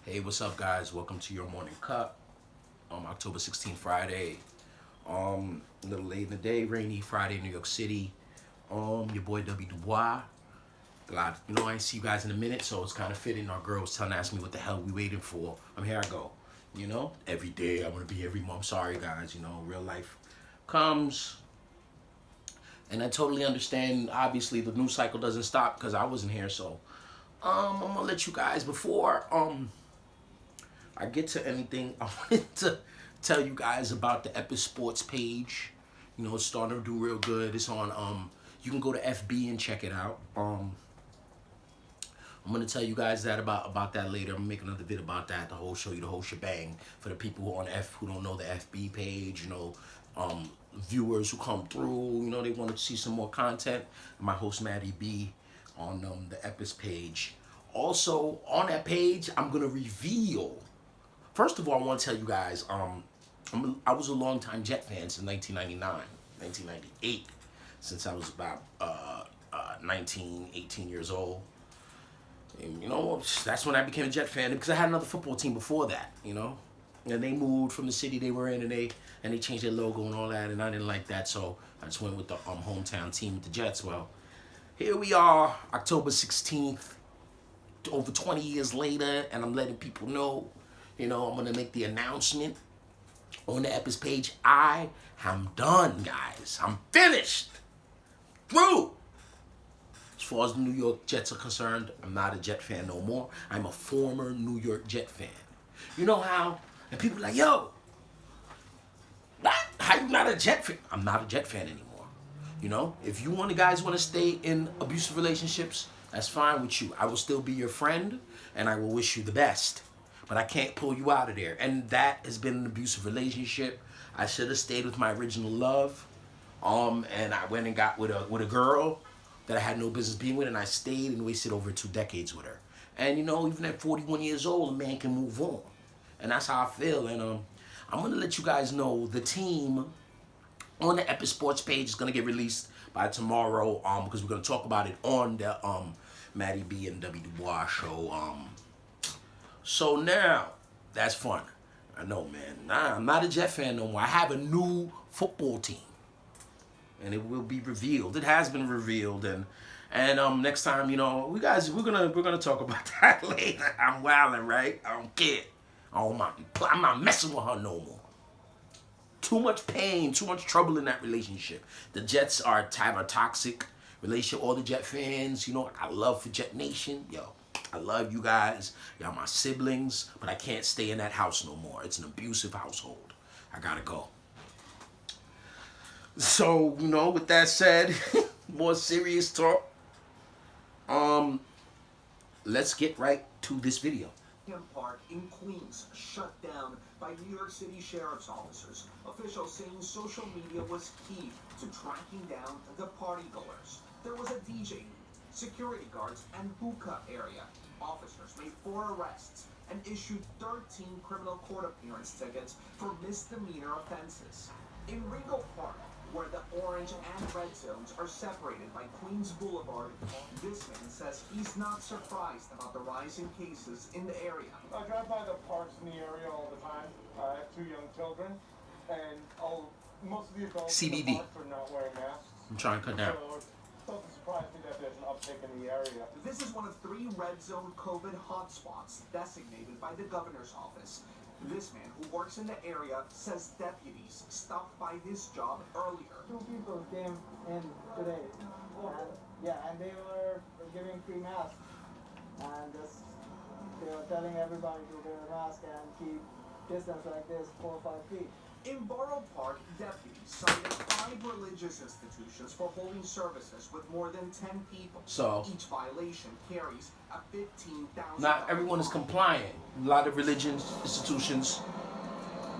Hey, what's up, guys? Welcome to your morning cup. October 16th, Friday. A little late in the day, rainy Friday in New York City. Your boy W. Dubois. Glad, I ain't see you guys in a minute, so it's kind of fitting. Our girl was asking me what the hell we waiting for. Here I go. Every day I want to be every month. Sorry, guys. Real life comes, and I totally understand. Obviously, the news cycle doesn't stop because I wasn't here, so I'm gonna let you guys before I get to anything. I wanted to tell you guys about the Epic Sports page. It's starting to do real good. It's on you can go to FB and check it out. I'm gonna tell you guys that about that later. I'm gonna make another video about that, show you the whole shebang for the people who don't know the FB page, viewers who come through, they want to see some more content. My host Maddie B on the Epic page. Also on that page, I'm gonna reveal. First of all, I want to tell you guys, I was a longtime Jet fan since 1999, 1998, since I was about 19, 18 years old. And, that's when I became a Jet fan because I had another football team before that, and they moved from the city they were in, and they changed their logo and all that, and I didn't like that, so I just went with the hometown team with the Jets. Well, here we are, October 16th, over 20 years later, and I'm letting people know. I'm going to make the announcement on the Epic page. I am done, guys. I'm finished. Through. As far as the New York Jets are concerned, I'm not a Jet fan no more. I'm a former New York Jet fan. You know how? And people are like, yo, how you not a Jet fan? I'm not a Jet fan anymore. If you guys want to stay in abusive relationships, that's fine with you. I will still be your friend, and I will wish you the best. But I can't pull you out of there. And that has been an abusive relationship. I should have stayed with my original love. And I went and got with a girl that I had no business being with, and I stayed and wasted over 2 decades with her. And even at 41 years old, a man can move on. And that's how I feel. And I'm gonna let you guys know the team on the Epic Sports page is gonna get released by tomorrow. Because we're gonna talk about it on the Maddie B and W Dubois show. So now, that's fun. I know, man. Nah, I'm not a Jet fan no more. I have a new football team, and it will be revealed. It has been revealed, and next time, we're gonna talk about that later. I'm wilding, right? I don't care. I'm not messing with her no more. Too much pain, too much trouble in that relationship. The Jets have a toxic relationship. All the Jet fans, I got love for Jet Nation, yo. I love you guys. Y'all my siblings, but I can't stay in that house no more. It's an abusive household. I gotta go. So, with that said, more serious talk. Let's get right to this video. Park in Queens shut down by New York City sheriff's officers. Officials saying social media was key to tracking down the party goers. There was a DJ, security guards, and hookah area. Officers made 4 arrests and issued 13 criminal court appearance tickets for misdemeanor offenses. In Rego Park, where the orange and red zones are separated by Queens Boulevard, this man says he's not surprised about the rise in cases in the area. I drive by the parks in the area all the time. I have 2 young children, and most of the adults in the parks are not wearing masks. I'm trying to cut down. So it doesn't surprise me that there's an uptick in the area. This is one of 3 red zone COVID hotspots designated by the governor's office. This man, who works in the area, says deputies stopped by his job earlier. 2 people came in today, and they were giving free masks, and they were telling everybody to wear a mask and keep distance like this 4 or 5 feet. In Borough Park, deputies cited 5 religious institutions for holding services with more than 10 people. So each violation carries a $15,000. Not everyone is compliant. A lot of religious institutions.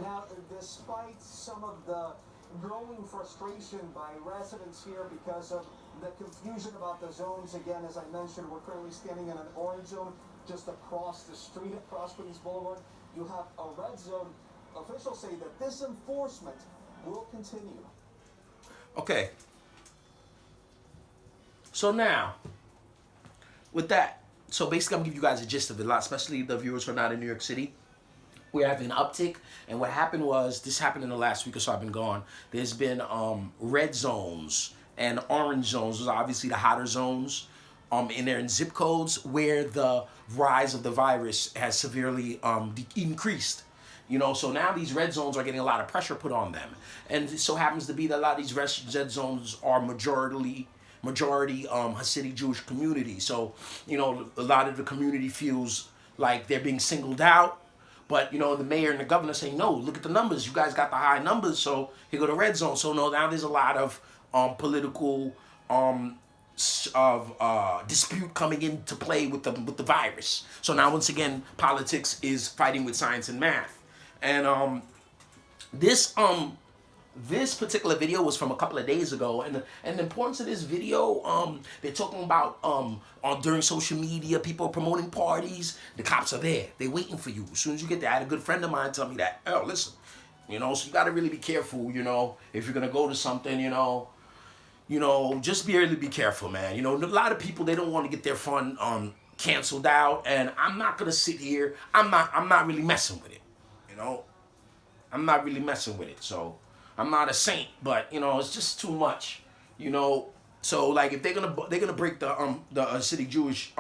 Now, despite some of the growing frustration by residents here because of the confusion about the zones, again, as I mentioned, we're currently standing in an orange zone just across the street across Queens Boulevard. You have a red zone. Officials say that this enforcement will continue. Okay. So now, with that, So basically, I'm gonna give you guys a gist of it, a lot, especially the viewers who are not in New York City. We're having an uptick, and what happened was, this happened in the last week or so I've been gone. There's been red zones and orange zones. Those are obviously the hotter zones in there in zip codes where the rise of the virus has severely increased. You know, so now these red zones are getting a lot of pressure put on them. And it so happens to be that a lot of these red zones are majority Hasidic Jewish community. So, you know, a lot of the community feels like they're being singled out. But, you know, the mayor and the governor say, no, look at the numbers. You guys got the high numbers, so here go the red zone. So, no, now there's a lot of political dispute coming into play with the virus. So now, once again, politics is fighting with science and math. And this particular video was from a couple of days ago, and the importance of this video, they're talking about during social media, people are promoting parties. The cops are there. They're waiting for you. As soon as you get there, I had a good friend of mine tell me that, oh, listen, you know, so you got to really be careful, you know, if you're going to go to something, you know, just really be careful, man. You know, a lot of people, they don't want to get their fun canceled out, and I'm not going to sit here. I'm not really messing with it, you know. I'm not really messing with it, so I'm not a saint, but you know, it's just too much, you know. So like, if they're gonna break the Hasidic Jewish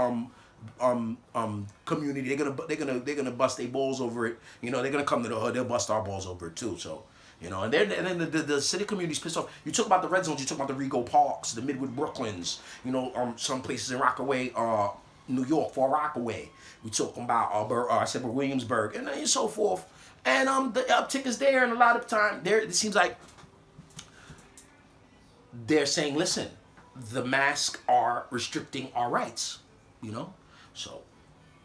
community, they're gonna bust their balls over it. You know, they're gonna come to the hood, they'll bust our balls over it too. So, you know, and then the city community's pissed off. You talk about the red zones, you talk about the Rego Parks, the Midwood Brooklyns, you know, some places in Rockaway, New York, Far Rockaway. We talking about I said Williamsburg, and so forth. And the uptick is there, and a lot of time there it seems like they're saying, listen, the masks are restricting our rights, you know. So,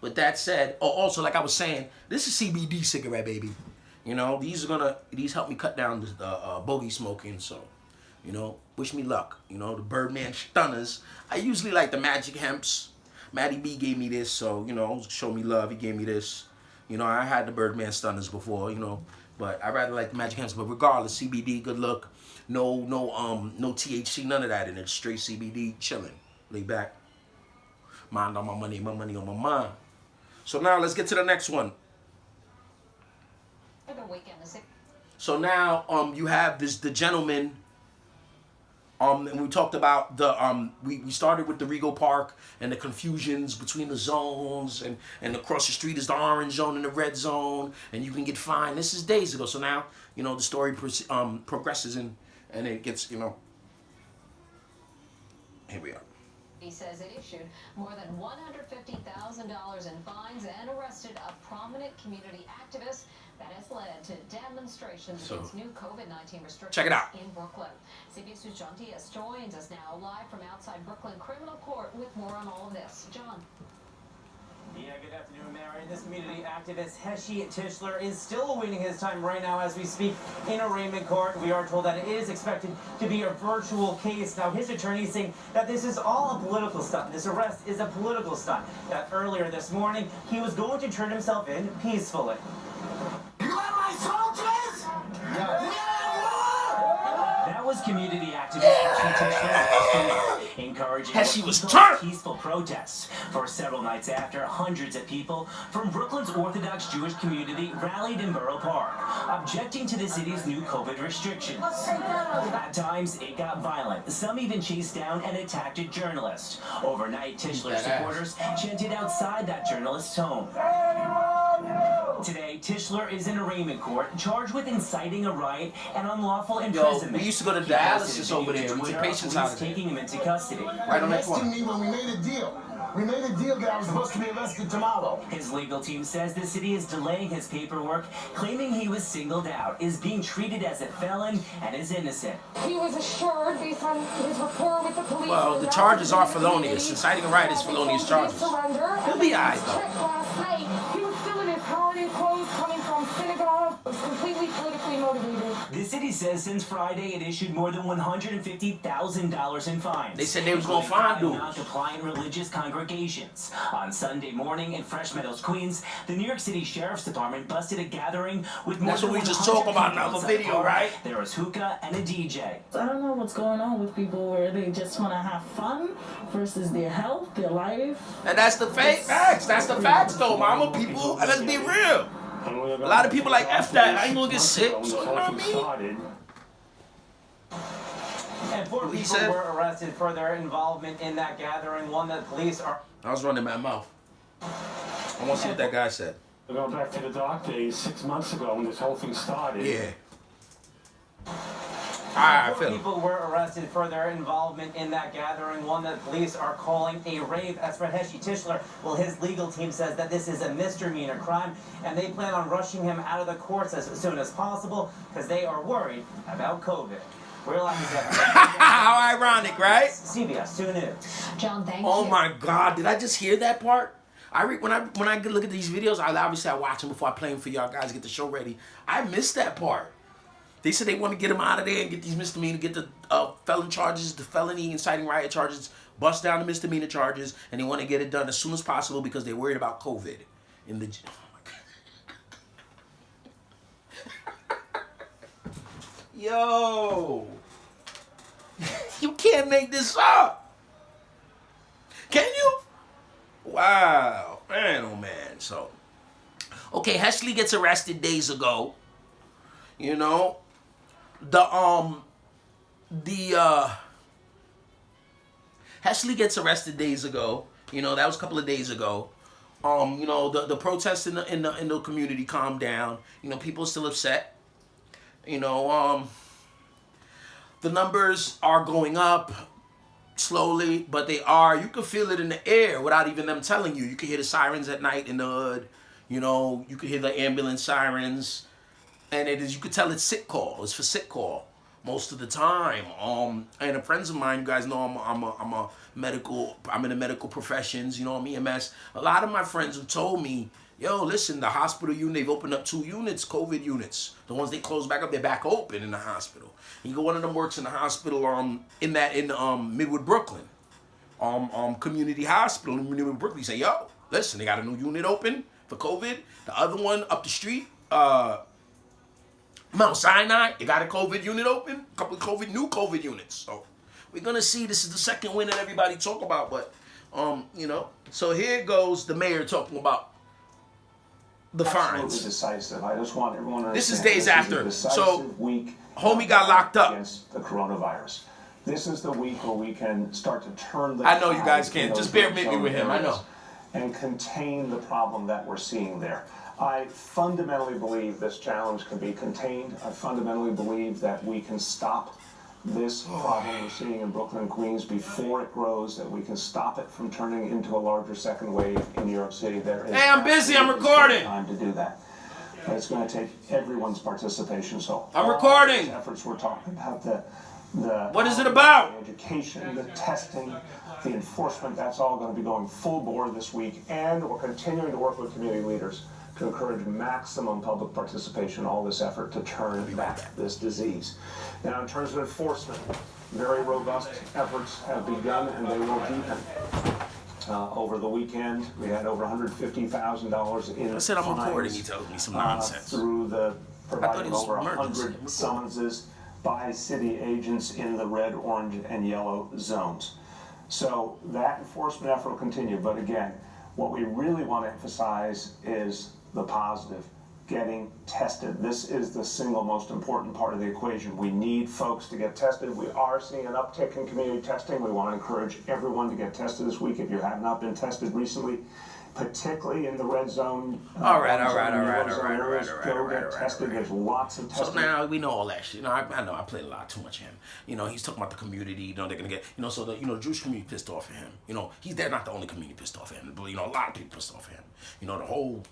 with that said, also like I was saying, this is CBD cigarette, baby. You know, these help me cut down the bogey smoking. So, you know, wish me luck. You know, the Birdman Stunners. I usually like the Magic Hemps. Matty B gave me this, so you know, show me love. He gave me this. You know, I had the Birdman Stunners before, you know, but I rather like the Magic Hemps. But regardless, CBD, good look. No THC, none of that in it. Straight CBD, chilling, lay back. Mind on my money on my mind. So now let's get to the next one. So now you have the gentleman. And we talked about we started with the Rego Park and the confusions between the zones, and across the street is the orange zone and the red zone, and you can get fined. This is days ago. So now, you know, the story progresses and it gets, you know, here we are. He says it issued more than $150,000 in fines and arrested a prominent community activist. That has led to demonstrations against new COVID-19 restrictions check it out. in Brooklyn. CBS News' John Diaz joins us now live from outside Brooklyn Criminal Court with more on all of this. John. Yeah, good afternoon, Marion. This community activist, Heshy Tischler, is still awaiting his time right now as we speak in arraignment court. We are told that it is expected to be a virtual case. Now, his attorney is saying that this is all a political stunt. This arrest is a political stunt. That earlier this morning, he was going to turn himself in peacefully. You are my soldiers! That was community activist Heshy Tischler encouraging peaceful protests for several nights after hundreds of people from Brooklyn's Orthodox Jewish community rallied in Borough Park, objecting to the city's new COVID restrictions. At times, it got violent. Some even chased down and attacked a journalist. Overnight, Tischler supporters chanted outside that journalist's home. Today, Tischler is in arraignment court, charged with inciting a riot and unlawful imprisonment. We used to go to dialysis over there. We took patients out of there. Taking him into custody. Right on that corner. Me when we made a deal. We made a deal that I was supposed to be arrested tomorrow. His legal team says the city is delaying his paperwork, claiming he was singled out, is being treated as a felon, and is innocent. He was assured, based on his rapport with the police. Well, the charges are felonious. Inciting a riot is felonious charges. He'll be alright, though. Last night, he was still in his holiday clothes, coming from synagogue. It was completely politically motivated. The city's city says since Friday it issued more than $150,000 in fines. They said they was gonna find dudes. Non-compliant religious congregations. On Sunday morning in Fresh Meadows, Queens, the New York City Sheriff's Department busted a gathering with more That's than what we just 100 talked about in the people other inside video, the bar. right? There was hookah and a DJ. I don't know what's going on with people where they just want to have fun versus their health, their life. And that's the facts. That's the facts, though, mama. People, let's be real. A lot of people like F that. I ain't gonna get sick. So, you know what I mean? And 4 people were arrested for their involvement in that gathering. One that police are... I was running my mouth. I want to see what that guy said. We're going back to the dark days 6 months ago when this whole thing started. Yeah. Alright, 4 people were arrested for their involvement in that gathering. One that police are calling a rave. As for Hasidic Tischler, well, his legal team says that this is a misdemeanor crime, and they plan on rushing him out of the courts as soon as possible because they are worried about COVID. Real How ironic, right? CBS 2 News. John, thank you. Oh my God! Did I just hear that part? When I look at these videos, I watch them before I play them for y'all guys to get the show ready. I missed that part. They said they want to get him out of there and get these misdemeanor, get the felon charges, the felony inciting riot charges, bust down the misdemeanor charges, and they want to get it done as soon as possible because they're worried about COVID. Oh my God. Yo, you can't make this up. Can you? Wow, man, oh man. So, okay, Heshley gets arrested days ago. You know, Heshley gets arrested days ago. You know, that was a couple of days ago. You know, the protests in the community calmed down. You know, people are still upset. You know, the numbers are going up slowly, but they are. You can feel it in the air without even them telling you. You can hear the sirens at night in the hood. You know, you can hear the ambulance sirens. And you could tell it's sick call. It's for sick call most of the time. And a friends of mine, you guys know I'm in the medical professions, you know, I'm EMS. A lot of my friends have told me, yo, listen, the hospital unit, they've opened up 2 units, COVID units. The ones they closed back up, they're back open in the hospital. You go, one of them works in the hospital in Midwood, Brooklyn. Community hospital in Midwood, Brooklyn. You say, yo, listen, they got a new unit open for COVID. The other one up the street, Mount Sinai, they got a COVID unit open, a couple of new COVID units. So we're gonna see. This is the second win that everybody talk about, but you know. So here goes the mayor talking about the fines. Decisive. I just want everyone to understand. This is days after. So week homie got locked up against the coronavirus. This is the week where we can start to turn the. I know you guys can. Just bear with me with him. I know. And contain the problem that we're seeing there. I fundamentally believe this challenge can be contained. I fundamentally believe that we can stop this problem we're seeing in Brooklyn and Queens before it grows, that we can stop it from turning into a larger second wave in New York City. There is hey, I'm busy. I'm recording. Time to do that. But it's going to take everyone's participation. So I'm recording. Efforts we're talking about what is it about? The education, the testing, the enforcement. That's all going to be going full bore this week, and we're continuing to work with community leaders to encourage maximum public participation in all this effort to turn back this disease. Now, in terms of enforcement, very robust efforts have begun, and they will deepen. Over the weekend, we had over $150,000 in I said I'm fines, recording. He told me some nonsense. Through the providing over emergency. 100 summonses by city agents in the red, orange, and yellow zones. So that enforcement effort will continue. But again, what we really want to emphasize is the positive, getting tested. This is the single most important part of the equation. We need folks to get tested. We are seeing an uptick in community testing. We want to encourage everyone to get tested this week if you have not been tested recently, particularly in the red zone. All right. There's lots of testing. So now we know all that shit. You know, I know I played a lot too much of him. You know, he's talking about the community. You know, they're gonna get. You know, so the Jewish community pissed off at him. You know, they're not the only community pissed off at him. But you know, a lot of people pissed off at him. You know, the whole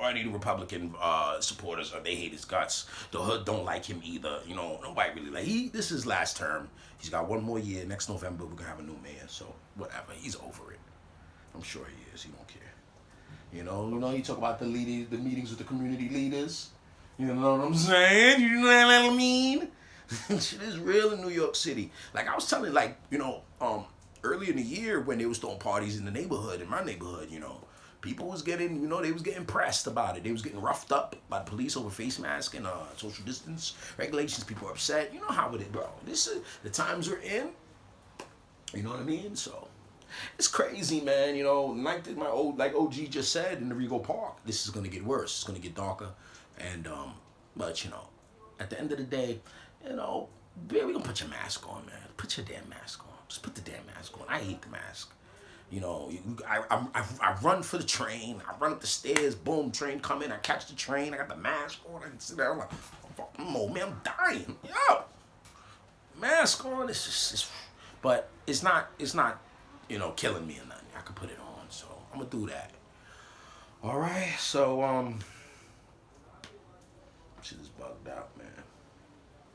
any Republican supporters, they hate his guts. The hood don't like him either. You know, nobody really like. This is his last term. He's got one more year. Next November we're gonna have a new mayor. So whatever, he's over it. I'm sure he is. He don't care. You know, you talk about the meetings with the community leaders. You know what I'm saying? You know what I mean? Shit is real in New York City. Like I was telling, like, you know, early in the year when they was throwing parties in the neighborhood, in my neighborhood, you know, people was getting, you know, they was getting pressed about it. They was getting roughed up by the police over face mask and social distance regulations. People are upset. You know how it is, bro. This is the times we're in. You know what I mean? So it's crazy, man. You know, like OG just said in the Regal Park, this is gonna get worse. It's gonna get darker, and but you know, at the end of the day, you know, we gonna put your mask on, man. Put your damn mask on. Just put the damn mask on. I hate the mask. You know, I run for the train. I run up the stairs. Boom, train come in. I catch the train. I got the mask on. I can sit there. I'm like, oh man, I'm dying. Yo, mask on. It's just, but it's not, you know, killing me or nothing. I can put it on. So I'm gonna do that. All right. So shit is bugged out, man.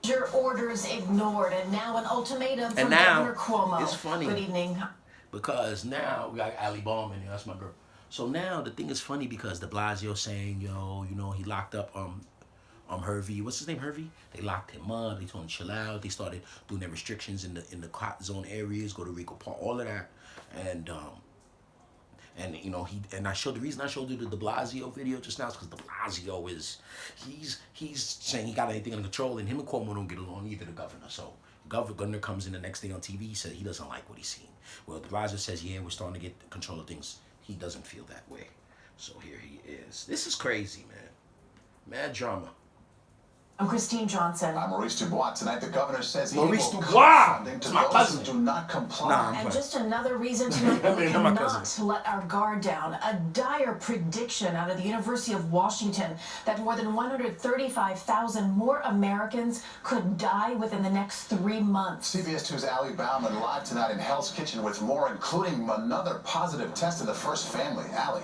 Your orders ignored, and now an ultimatum from And now, Governor Cuomo. it's funny. Good evening. Because now we got Ali Baum in here. That's my girl. So now the thing is funny because Deblasio saying, yo, you know, he locked up Hervey. What's his name, Hervey? They locked him up. They told him chill out. They started doing their restrictions in the hot zone areas. Go to Regal Park, all of that, and you know I showed the reason I showed you the Deblasio video just now is because Deblasio is he's saying he got anything under control, and him and Cuomo don't get along either. The governor, so. Governor comes in the next day on TV. He said he doesn't like what he's seen. Well, Deblasio says, yeah, we're starting to get control of things. He doesn't feel that way. So here he is. This is crazy, man. Mad drama. I'm Christine Johnson. I'm Maurice Dubois. Tonight, the governor says he Maurice will Dubois! cut funding to My those cousin. who do not comply. Nah, I'm And playing. just another reason tonight I we mean, my cannot cousin. let our guard down. A dire prediction out of the University of Washington that more than 135,000 more Americans could die within the next 3 months. CBS 2's Ali Bauman live tonight in Hell's Kitchen with more, including another positive test in the first family. Ali.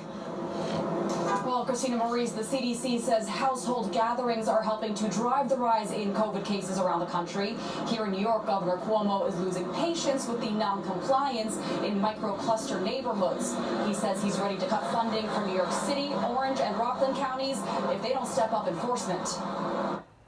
Well, Christina Maurice, the CDC says household gatherings are helping to drive the rise in COVID cases around the country. Here in New York, Governor Cuomo is losing patience with the non-compliance in microcluster neighborhoods. He says he's ready to cut funding from New York City, Orange, and Rockland counties if they don't step up enforcement.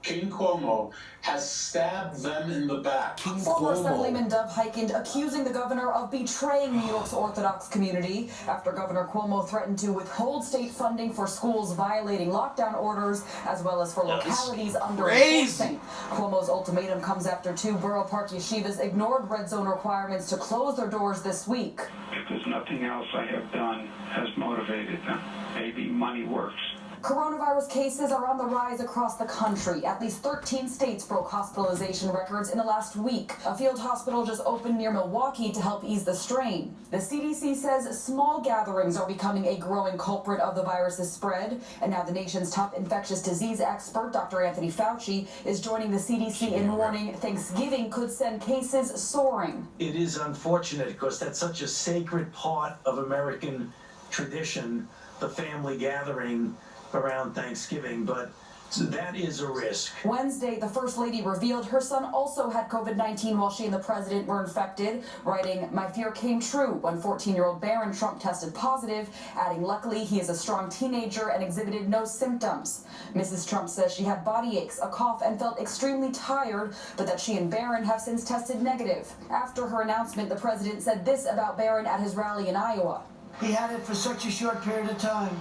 King Cuomo has stabbed them in the back. Former Assemblyman Dov Hikind accusing the governor of betraying New York's Orthodox community after Governor Cuomo threatened to withhold state funding for schools violating lockdown orders as well as for localities under enforcement. Cuomo's ultimatum comes after 2 Borough Park yeshivas ignored red zone requirements to close their doors this week. Because nothing else I have done has motivated them. Maybe money works. Coronavirus cases are on the rise across the country. At least 13 states broke hospitalization records in the last week. A field hospital just opened near Milwaukee to help ease the strain. The CDC says small gatherings are becoming a growing culprit of the virus's spread. And now the nation's top infectious disease expert, Dr. Anthony Fauci, is joining the CDC in warning Thanksgiving could send cases soaring. It is unfortunate because that's such a sacred part of American tradition, the family gathering around Thanksgiving, but that is a risk. Wednesday, the First Lady revealed her son also had COVID-19 while she and the president were infected, writing, "My fear came true when 14-year-old Barron Trump tested positive," adding, "Luckily, he is a strong teenager and exhibited no symptoms." Mrs. Trump says she had body aches, a cough, and felt extremely tired, but that she and Barron have since tested negative. After her announcement, the president said this about Barron at his rally in Iowa. He had it for such a short period of time.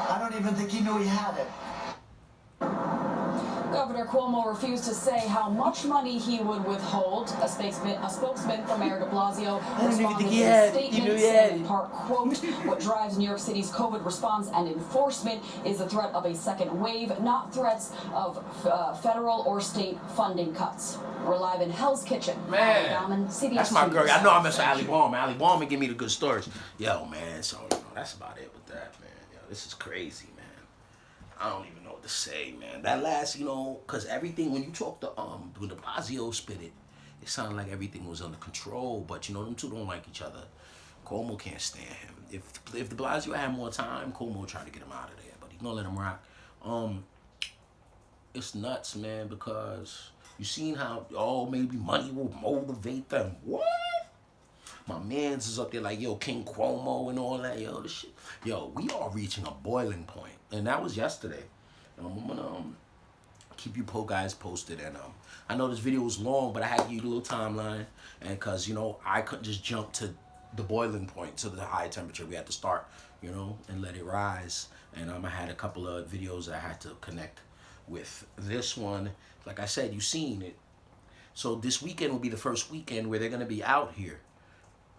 I don't even think he knew he had it. Governor Cuomo refused to say how much money he would withhold. A spokesman for Mayor Deblasio responded with a statement saying in part, quote, "What drives New York City's COVID response and enforcement is the threat of a second wave, not threats of federal or state funding cuts." We're live in Hell's Kitchen. Man, that's my girl. I know I mess with Ali Baum. Ali Baum give me the good stories. Yo, man, so you know, that's about it with that, man. Yo, this is crazy, man. I don't even know what to say, man. That last, you know, because everything, when you talk to, when Deblasio spit it, it sounded like everything was under control, but, you know, them two don't like each other. Cuomo can't stand him. If Deblasio had more time, Cuomo tried to get him out of there, but he's gonna let him rock. It's nuts, man, because you seen how, maybe money will motivate them. What? My mans is up there like, yo, King Cuomo and all that, yo, this shit. Yo, we are reaching a boiling point. And that was yesterday. I'm gonna keep you guys posted. And I know this video was long, but I had to give you a little timeline, and because you know I couldn't just jump to the boiling point, to the high temperature. We had to start, you know, and let it rise. And I had a couple of videos that I had to connect with. This one, like I said, you've seen it. So this weekend will be the first weekend where they're gonna be out here.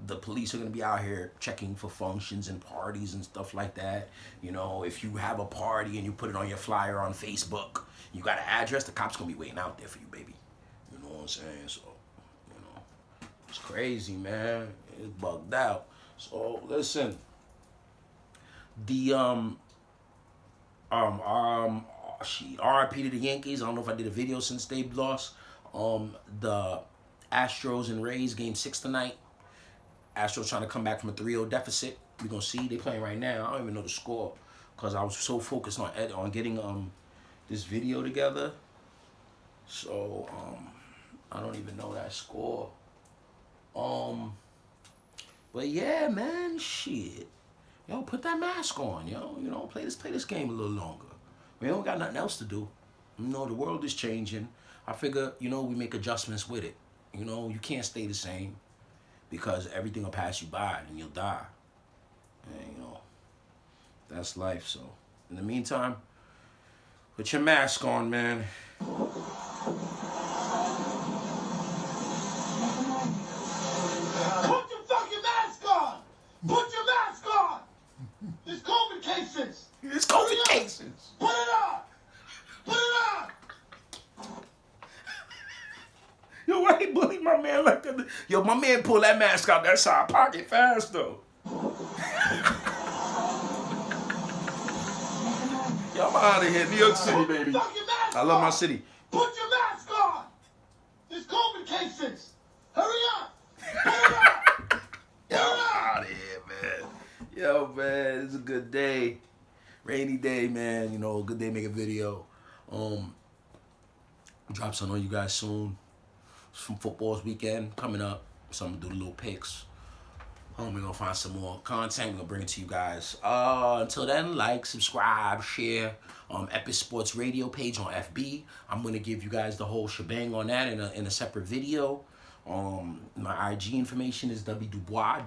The police are gonna be out here checking for functions and parties and stuff like that. You know, if you have a party and you put it on your flyer on Facebook, you got an address, the cops gonna be waiting out there for you, baby. You know what I'm saying? So, you know, it's crazy, man. It's bugged out. So listen, the RIP to the Yankees. I don't know if I did a video since they lost. The Astros and Rays game 6 tonight. Astros trying to come back from a 3-0 deficit. We're gonna see. They playing right now. I don't even know the score because I was so focused on getting this video together. So I don't even know that score. But yeah, man, shit. Yo, put that mask on, yo. You know, play this game a little longer. We don't got nothing else to do. You know, the world is changing. I figure, you know, we make adjustments with it. You know, you can't stay the same because everything will pass you by and you'll die. And, you know, that's life. So, in the meantime, put your mask on, man. Put your fucking mask on! Put your mask on! There's COVID cases! There's COVID cases! Put it on! Put it on! Yo, why he bully my man like that? Yo, my man pulled that mask out that side pocket fast, though. Yo, I'm out of here. New York City, baby. I love my city. Put your mask on! There's COVID cases! Hurry up! Put it on! Yo, I'm out of here, man. Yo, man, it's a good day. Rainy day, man. You know, good day to make a video. Drop something on you guys soon. Some football's weekend coming up. So I'm gonna do the little picks. We're gonna find some more content. We're gonna bring it to you guys. Until then, like, subscribe, share. Epic Sports Radio page on FB. I'm gonna give you guys the whole shebang on that in a separate video. My IG information is W_Dubois.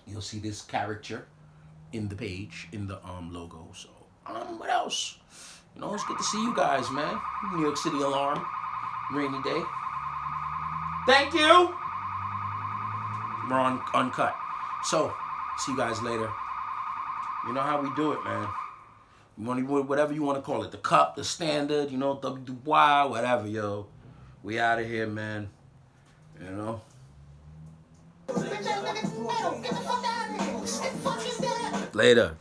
You'll see this character in the page, in the logo. So what else? You know, it's good to see you guys, man. New York City alarm. Rainy day. Thank you. We're on uncut. So, see you guys later. You know how we do it, man. You want to, whatever you want to call it. The cup, the standard, you know, W_Dubois, whatever, yo. We out of here, man. You know? Later.